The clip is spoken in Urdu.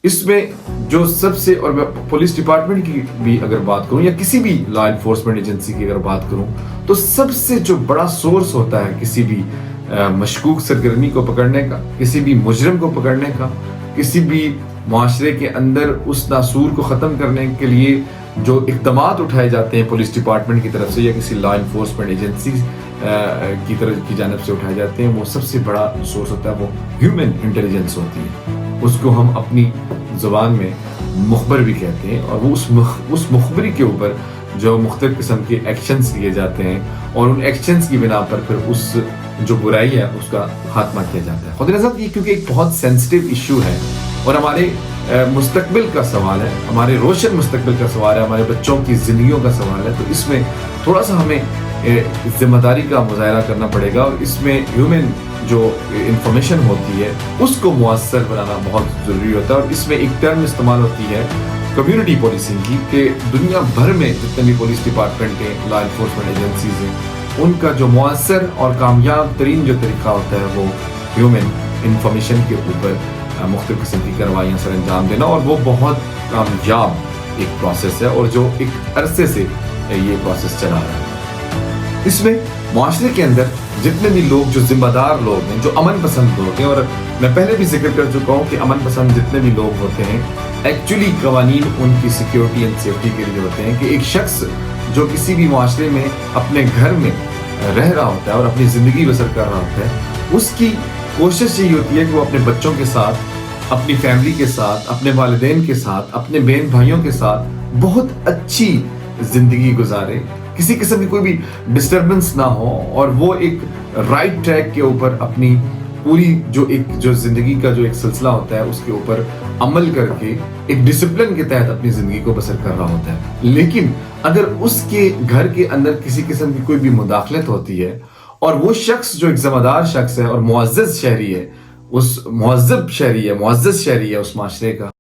اس میں جو سب سے، اور میں پولیس ڈپارٹمنٹ کی بھی اگر بات کروں یا کسی بھی لا انفورسمنٹ ایجنسی کی اگر بات کروں، تو سب سے جو بڑا سورس ہوتا ہے کسی بھی مشکوک سرگرمی کو پکڑنے کا، کسی بھی مجرم کو پکڑنے کا، کسی بھی معاشرے کے اندر اس ناسور کو ختم کرنے کے لیے جو اقدامات اٹھائے جاتے ہیں پولیس ڈپارٹمنٹ کی طرف سے یا کسی لا انفورسمنٹ ایجنسی کی جانب سے اٹھائے جاتے ہیں، وہ سب سے بڑا سورس ہوتا ہے وہ ہیومن انٹیلیجنس ہوتی ہے. اس کو ہم اپنی زبان میں مخبر بھی کہتے ہیں، اور وہ اس مخبری کے اوپر جو مختلف قسم کے ایکشنز لیے جاتے ہیں، اور ان ایکشنز کی بنا پر پھر اس جو برائی ہے اس کا خاتمہ کیا جاتا ہے. خود نظر یہ کیونکہ ایک بہت سینسٹیو ایشو ہے اور ہمارے مستقبل کا سوال ہے، ہمارے روشن مستقبل کا سوال ہے، ہمارے بچوں کی زندگیوں کا سوال ہے، تو اس میں تھوڑا سا ہمیں ذمہ داری کا مظاہرہ کرنا پڑے گا، اور اس میں ہیومن جو انفارمیشن ہوتی ہے اس کو مؤثر بنانا بہت ضروری ہوتا ہے. اور اس میں ایک ٹرم استعمال ہوتی ہے کمیونٹی پولیسنگ کی، کہ دنیا بھر میں جتنے بھی پولیس ڈپارٹمنٹ ہیں، لا انفورسمنٹ ایجنسیز ہیں، ان کا جو مؤثر اور کامیاب ترین جو طریقہ ہوتا ہے وہ ہیومن انفارمیشن کے اوپر مختلف قسم کی کارروائیاں سر انجام دینا، اور وہ بہت کامیاب ایک پروسیس ہے اور جو ایک عرصے سے یہ پروسیس چلا رہا ہے. اس میں معاشرے کے اندر جتنے بھی لوگ جو ذمہ دار لوگ ہیں، جو امن پسند لوگ ہیں، اور میں پہلے بھی ذکر کر چکا ہوں کہ امن پسند جتنے بھی لوگ ہوتے ہیں، ایکچولی قوانین ان کی سیکیورٹی اینڈ سیفٹی کے لیے ہوتے ہیں، کہ ایک شخص جو کسی بھی معاشرے میں اپنے گھر میں رہ رہا ہوتا ہے اور اپنی زندگی بسر کر رہا ہوتا ہے، اس کی کوشش یہی ہوتی ہے کہ وہ اپنے بچوں کے ساتھ، اپنی فیملی کے ساتھ، اپنے والدین کے ساتھ، اپنے بہن بھائیوں کے ساتھ بہت اچھی زندگی گزارے، کسی قسم کی کوئی بھی ڈسٹربنس نہ ہو، اور وہ ایک رائٹ ٹریک کے اوپر اپنی پوری جو زندگی کا جو ایک سلسلہ ہوتا ہے اس کے اوپر عمل کر کے ایک ڈسپلن کے تحت اپنی زندگی کو بسر کر رہا ہوتا ہے. لیکن اگر اس کے گھر کے اندر کسی قسم کی کوئی بھی مداخلت ہوتی ہے، اور وہ شخص جو ایک ذمہ دار شخص ہے اور معزز شہری ہے، معزز شہری ہے اس معاشرے کا،